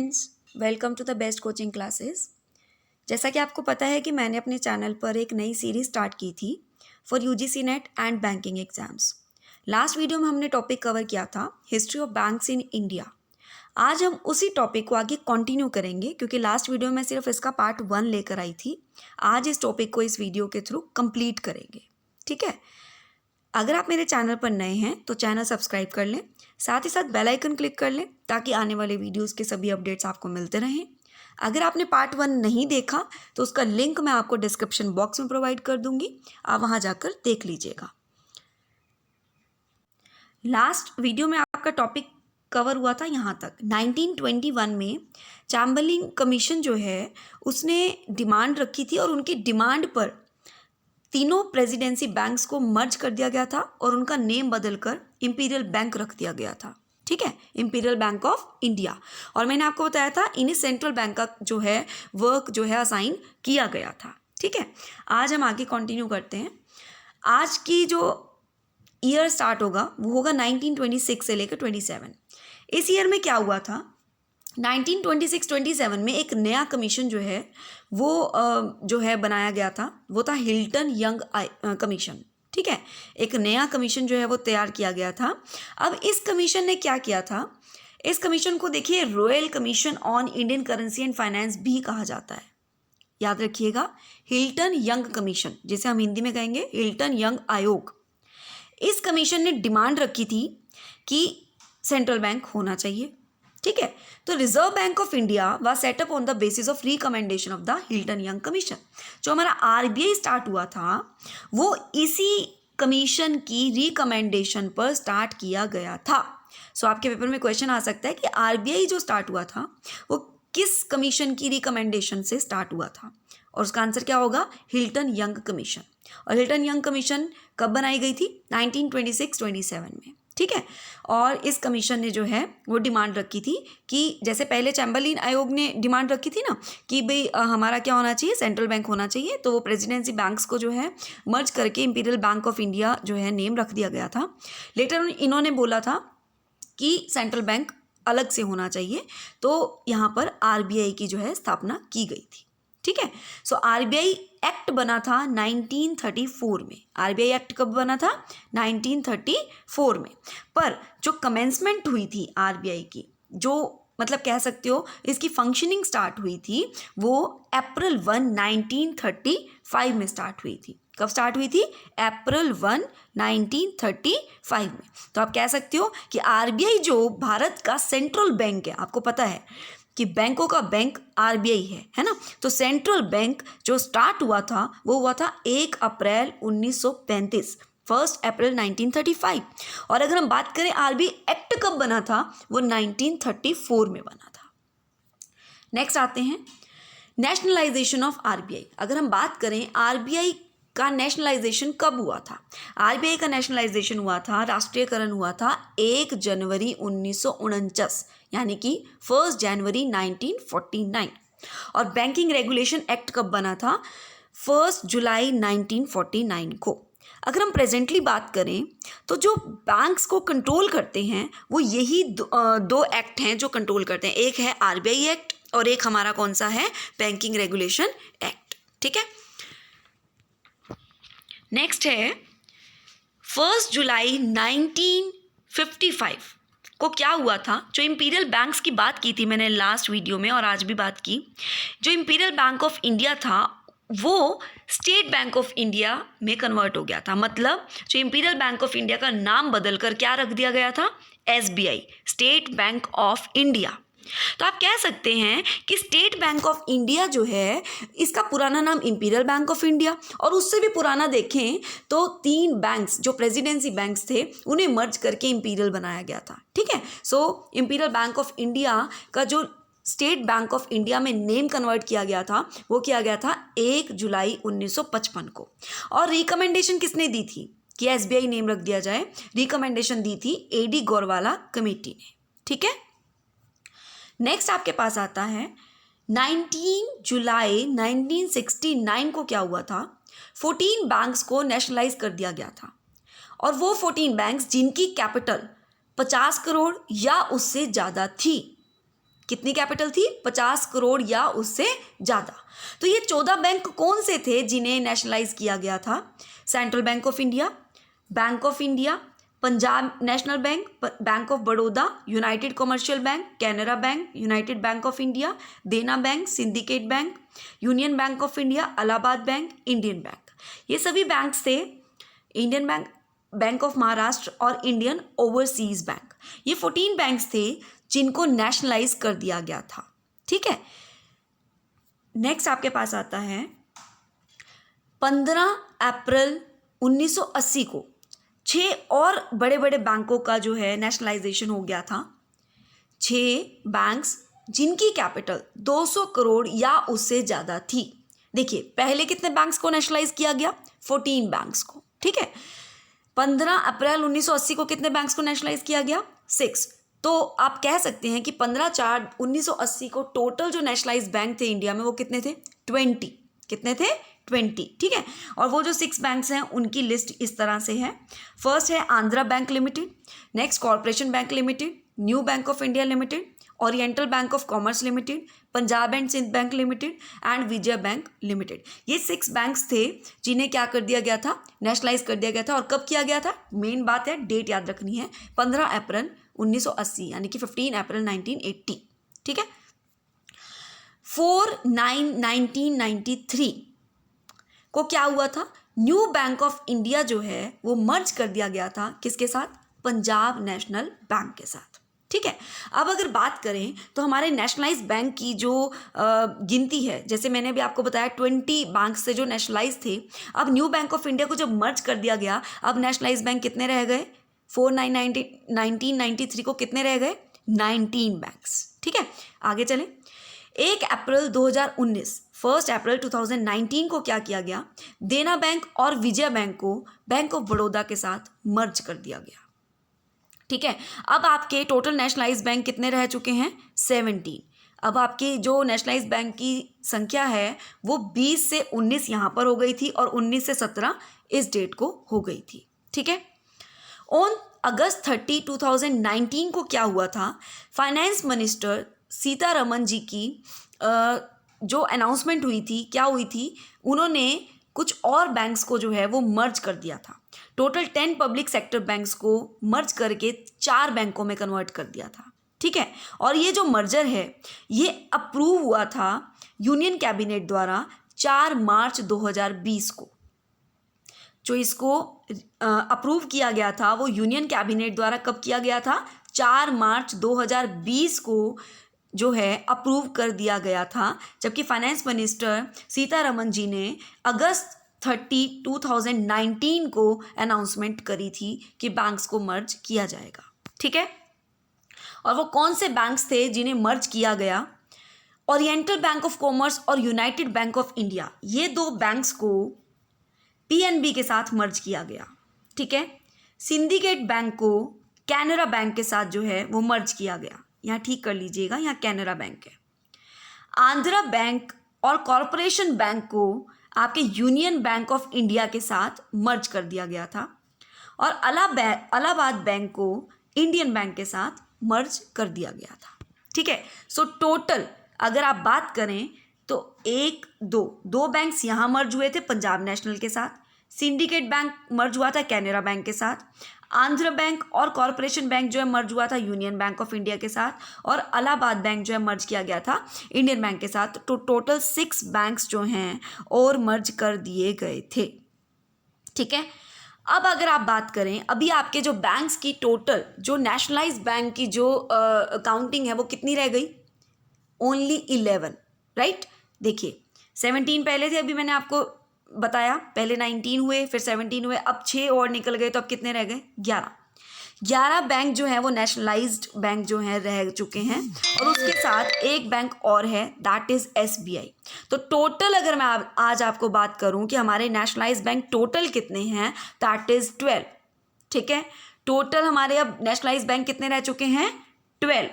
Students, welcome to the best coaching classes. जैसा कि आपको पता है कि मैंने अपने चैनल पर एक नई सीरीज स्टार्ट की थी for UGC net and banking exams. Last video में हमने टॉपिक कवर किया था history of banks in India. आज हम उसी टॉपिक को आगे कंटिन्यू करेंगे क्योंकि लास्ट वीडियो में सिर्फ इसका पार्ट 1 लेकर आई थी। आज इस टॉपिक को इस वीडियो के थ्रू कंप्लीट करेंगे। ठीक है, अगर आप मेरे चैनल पर नए हैं तो चैनल सब्सक्राइब कर लें, साथ ही साथ बेल आइकन क्लिक कर लें ताकि आने वाले वीडियोस के सभी अपडेट्स आपको मिलते रहें। अगर आपने पार्ट 1 नहीं देखा तो उसका लिंक मैं आपको डिस्क्रिप्शन बॉक्स में प्रोवाइड कर दूंगी, आप वहां जाकर देख लीजिएगा। लास्ट वीडियो में आपका टॉपिक कवर हुआ था यहाँ तक। 1921 में चैम्बरलिन कमीशन जो है उसने डिमांड रखी थी और उनकी डिमांड पर तीनों प्रेसिडेंसी बैंक्स को मर्ज कर दिया गया था और उनका नेम बदलकर इंपीरियल बैंक रख दिया गया था। ठीक है, इंपीरियल बैंक ऑफ इंडिया। और मैंने आपको बताया था इन्हें सेंट्रल बैंक का जो है वर्क जो है असाइन किया गया था। ठीक है, आज हम आगे कंटिन्यू करते हैं। आज की जो ईयर स्टार्ट होगा वो होगा 1926 से लेकर 27। इस ईयर में क्या हुआ था, 1926-27 में एक नया कमीशन जो है वो जो है बनाया गया था, वो था हिल्टन यंग कमीशन। ठीक है, एक नया कमीशन जो है वो तैयार किया गया था। अब इस कमीशन ने क्या किया था, इस कमीशन को देखिए royal commission on Indian currency and finance भी कहा जाता है। याद रखिएगा, हिल्टन यंग कमीशन, जिसे हम हिंदी में कहेंगे हिल्टन यंग आयोग। इस कमीशन ने डिमांड रखी थी कि सेंट्रल बैंक होना चाहिए। ठीक है, तो reserve bank of India was setup on the basis of recommendation of the Hilton young commission. जो हमारा आरबीआई स्टार्ट हुआ था वो इसी कमीशन की रिकमेंडेशन पर स्टार्ट किया गया था। सो आपके पेपर में क्वेश्चन आ सकता है कि आरबीआई जो स्टार्ट हुआ था वो किस कमीशन की रिकमेंडेशन से स्टार्ट हुआ था, और उसका आंसर क्या होगा, हिल्टन यंग कमीशन। और हिल्टन यंग कमीशन कब बनाई गई थी, 1926-27 में। ठीक है, और इस कमीशन ने जो है वो डिमांड रखी थी कि जैसे पहले चैम्बरलिन आयोग ने डिमांड रखी थी ना कि भाई हमारा क्या होना चाहिए, सेंट्रल बैंक होना चाहिए, तो वो प्रेसिडेंसी बैंक्स को जो है मर्ज करके इंपीरियल बैंक ऑफ इंडिया जो है नेम रख दिया गया था। लेटर इन्होंने बोला था कि सेंट्रल बैंक अलग से होना चाहिए, तो यहाँ पर आरबीआई की जो है स्थापना की गई थी। ठीक है, सो आरबीआई एक्ट बना था 1934 में। आरबीआई एक्ट कब बना था, 1934 में। पर जो कमेंसमेंट हुई थी आरबीआई की, जो मतलब कह सकते हो इसकी फंक्शनिंग स्टार्ट हुई थी, वो अप्रैल 1 1935 में स्टार्ट हुई थी। कब स्टार्ट हुई थी, अप्रैल 1 1935 में। तो आप कह सकते हो कि आरबीआई जो भारत का सेंट्रल बैंक है, आपको पता है कि बैंकों का बैंक आरबीआई है ना, तो सेंट्रल बैंक जो स्टार्ट हुआ था वो हुआ था 1 अप्रैल 1935, 1 अप्रैल 1935। और अगर हम बात करें आरबीआई एक्ट कब बना था, वो 1934 में बना था। नेक्स्ट आते हैं नेशनलाइजेशन ऑफ आरबीआई। अगर हम बात करें आरबीआई का नेशनलाइजेशन कब हुआ था, आरबीआई का नेशनलाइजेशन हुआ था, राष्ट्रीयकरण हुआ था 1 जनवरी 1949, यानी कि 1 जनवरी 1949। और बैंकिंग रेगुलेशन एक्ट कब बना था, 1 जुलाई 1949 को। अगर हम प्रेजेंटली बात करें तो जो बैंक्स को कंट्रोल करते हैं वो यही दो एक्ट हैं जो कंट्रोल करते हैं। एक है आरबीआई एक्ट और एक हमारा कौन सा है, बैंकिंग रेगुलेशन एक्ट। ठीक है, नेक्स्ट है 1 जुलाई 1955 को क्या हुआ था। जो इंपीरियल बैंक्स की बात की थी मैंने लास्ट वीडियो में और आज भी बात की, जो इंपीरियल बैंक ऑफ इंडिया था वो स्टेट बैंक ऑफ इंडिया में कन्वर्ट हो गया था। मतलब जो इंपीरियल बैंक ऑफ इंडिया का नाम बदलकर क्या रख दिया गया था, SBI, state bank of India. तो आप कह सकते हैं कि स्टेट बैंक ऑफ इंडिया जो है इसका पुराना नाम इंपीरियल बैंक ऑफ इंडिया, और उससे भी पुराना देखें तो 3 बैंक्स जो प्रेसिडेंसी बैंक्स थे उन्हें मर्ज करके इंपीरियल बनाया गया था। ठीक है, सो इंपीरियल बैंक ऑफ इंडिया का जो स्टेट बैंक ऑफ इंडिया में नेम कन्वर्ट किया गया था वो किया गया था 1 जुलाई 1955 को। और रिकमेंडेशन किसने दी थी कि एसबीआई नेम रख दिया जाए, रिकमेंडेशन दी थी एडी गौरवाला कमेटी ने। ठीक है, नेक्स्ट आपके पास आता है 19 जुलाई 1969 को क्या हुआ था, 14 बैंक्स को नेशनलाइज कर दिया गया था। और वो 14 बैंक्स जिनकी कैपिटल 50 करोड़ या उससे ज़्यादा थी, कितनी कैपिटल थी? 50 करोड़ या उससे ज़्यादा। तो ये 14 बैंक कौन से थे जिन्हें नेशनलाइज किया गया था? Central bank of India, bank of India, Punjab national bank, bank of Baroda, united commercial bank, Canara bank, united bank of India, Dena bank, syndicate bank, union bank of India, Allahabad bank, Indian bank. ये सभी banks थे। Indian bank, bank of Maharashtra और Indian overseas bank, ये 14 banks थे जिनको nationalise कर दिया गया था। ठीक है, नेक्स्ट आपके पास आता है 15 अप्रैल 1980 को 6 और बड़े बड़े बैंकों का जो है नेशनलाइजेशन हो गया था। 6 बैंक्स जिनकी कैपिटल 200 करोड़ या उससे ज़्यादा थी। देखिए, पहले कितने बैंक्स को नेशनलाइज किया गया? 14 बैंक्स को। ठीक है, 15 अप्रैल 1980 को कितने बैंक्स को नेशनलाइज किया गया? 6। तो आप कह सकते हैं कि 15/4/1980 को टोटल जो नेशनलाइज बैंक थे इंडिया में वो कितने थे? 20। कितने थे? 20। ठीक है, और वो जो 6 बैंक्स हैं उनकी लिस्ट इस तरह से है। फर्स्ट है Andhra bank limited, next corporation bank limited, new bank of India limited, oriental bank of commerce limited, Punjab and Sind bank limited and Vijay bank limited. ये 6 बैंक्स थे जिन्हें क्या कर दिया गया था? नेशनलाइज कर दिया गया था। और कब किया गया था? मेन बात है, डेट याद रखनी है, 15 अप्रैल 1980 यानी कि 15 अप्रैल 1980। ठीक है, 4/9/1993 को क्या हुआ था? न्यू बैंक ऑफ इंडिया जो है वो मर्ज कर दिया गया था किसके साथ? पंजाब नेशनल बैंक के साथ। ठीक है, अब अगर बात करें तो हमारे नेशनलाइज बैंक की जो गिनती है, जैसे मैंने भी आपको बताया 20 बैंक से जो नेशनलाइज थे, अब न्यू बैंक ऑफ इंडिया को जब मर्ज कर दिया गया, अब नेशनलाइज बैंक कितने रह गए? 4/9/1993 को कितने रह गए? 19 बैंक्स। ठीक है, आगे चलें। 1 अप्रैल 2019, 1 अप्रैल 2019 को क्या किया गया? देना बैंक और विजय बैंक को बैंक ऑफ बड़ौदा के साथ मर्ज कर दिया गया। ठीक है, अब आपके टोटल नेशनलाइज बैंक कितने रह चुके हैं? 17। अब आपकी जो नेशनलाइज बैंक की संख्या है वो 20 से 19 यहाँ पर हो गई थी और 19 से 17 इस डेट को हो गई थी। ठीक है, ऑन अगस्त 30, 2019 को क्या हुआ था? फाइनेंस मिनिस्टर सीतारमन जी की जो अनाउंसमेंट हुई थी, क्या हुई थी? उन्होंने कुछ और बैंक्स को जो है वो मर्ज कर दिया था। टोटल 10 पब्लिक सेक्टर बैंक्स को मर्ज करके 4 बैंकों में कन्वर्ट कर दिया था। ठीक है, और ये जो मर्जर है ये अप्रूव हुआ था यूनियन कैबिनेट द्वारा 4 मार्च 2020 को। जो इसको अप्रूव किया गया था वो यूनियन कैबिनेट द्वारा कब किया गया था? 4 मार्च 2020 को जो है अप्रूव कर दिया गया था, जबकि फाइनेंस मिनिस्टर सीतारमन जी ने अगस्त 30, 2019 को अनाउंसमेंट करी थी कि बैंक्स को मर्ज किया जाएगा। ठीक है, और वो कौन से बैंक्स थे जिन्हें मर्ज किया गया? ओरिएंटल बैंक ऑफ कॉमर्स और यूनाइटेड बैंक ऑफ इंडिया, ये 2 बैंक्स को पीएनबी के साथ मर्ज किया गया। ठीक है, सिंडिकेट बैंक को कैनरा बैंक के साथ जो है वो मर्ज किया गया। यहाँ ठीक कर लीजिएगा, यहाँ कैनरा बैंक है। आंध्रा बैंक और कॉरपोरेशन बैंक को आपके यूनियन बैंक ऑफ इंडिया के साथ मर्ज कर दिया गया था और इलाहाबाद बैंक को इंडियन बैंक के साथ मर्ज कर दिया गया था। ठीक है, सो टोटल अगर आप बात करें तो 2 बैंक्स यहाँ मर्ज हुए थे पंजाब नेशनल के साथ, सिंडिकेट बैंक मर्ज हुआ था कैनरा बैंक के साथ, आंध्र बैंक और कॉरपोरेशन बैंक जो है मर्ज हुआ था यूनियन बैंक ऑफ इंडिया के साथ, और इलाहाबाद बैंक जो है मर्ज किया गया था इंडियन बैंक के साथ। तो टोटल 6 बैंक्स जो हैं और मर्ज कर दिए गए थे। ठीक है, अब अगर आप बात करें अभी आपके जो बैंक्स की टोटल जो नेशनलाइज बैंक की जो काउंटिंग है वो कितनी रह गई? Only 11, right. देखिए 17 पहले थे, अभी मैंने आपको बताया, पहले 19 हुए, फिर 17 हुए, अब 6 और निकल गए, तो अब कितने रह गए? 11 बैंक जो हैं वो नेशनलाइज्ड बैंक जो हैं रह चुके हैं, और उसके साथ एक बैंक और है, दैट इज़ SBI। तो टोटल अगर मैं आज आपको बात करूं कि हमारे नेशनलाइज्ड बैंक टोटल कितने हैं, दैट इज़ 12। ठीक है, टोटल हमारे अब नेशनलाइज्ड बैंक कितने रह चुके हैं? 12।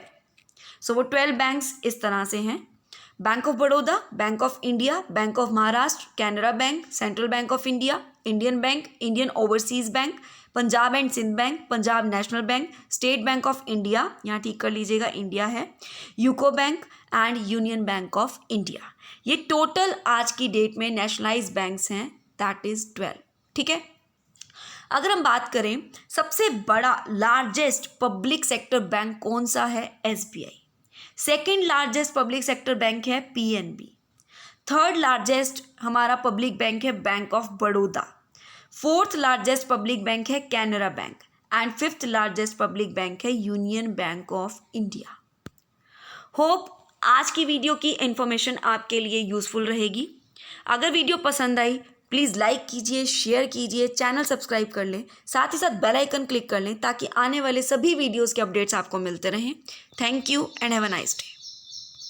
सो वो 12 बैंक्स इस तरह से हैं: bank of Baroda, bank of India, bank of Maharashtra, Canara bank, central bank of India, Indian bank, Indian overseas bank, Punjab and Sind bank, Punjab national bank, state bank of India, यहाँ ठीक कर लीजिएगा इंडिया है, UCO bank and union bank of India. ये total आज की date में nationalise banks हैं, दैट इज 12। ठीक है, अगर हम बात करें सबसे बड़ा लार्जेस्ट पब्लिक सेक्टर बैंक कौन सा है, SBI। Second largest public sector bank है PNB। थर्ड लार्जेस्ट हमारा पब्लिक बैंक है bank of Baroda. Fourth largest public bank है Canara bank and fifth largest public bank है union bank of India. Hope आज की वीडियो की इंफॉर्मेशन आपके लिए यूजफुल रहेगी। अगर वीडियो पसंद आई प्लीज़ लाइक कीजिए, शेयर कीजिए, चैनल सब्सक्राइब कर लें, साथ ही साथ बेल आइकन क्लिक कर लें ताकि आने वाले सभी वीडियोस के अपडेट्स आपको मिलते रहें। Thank you and have a nice day.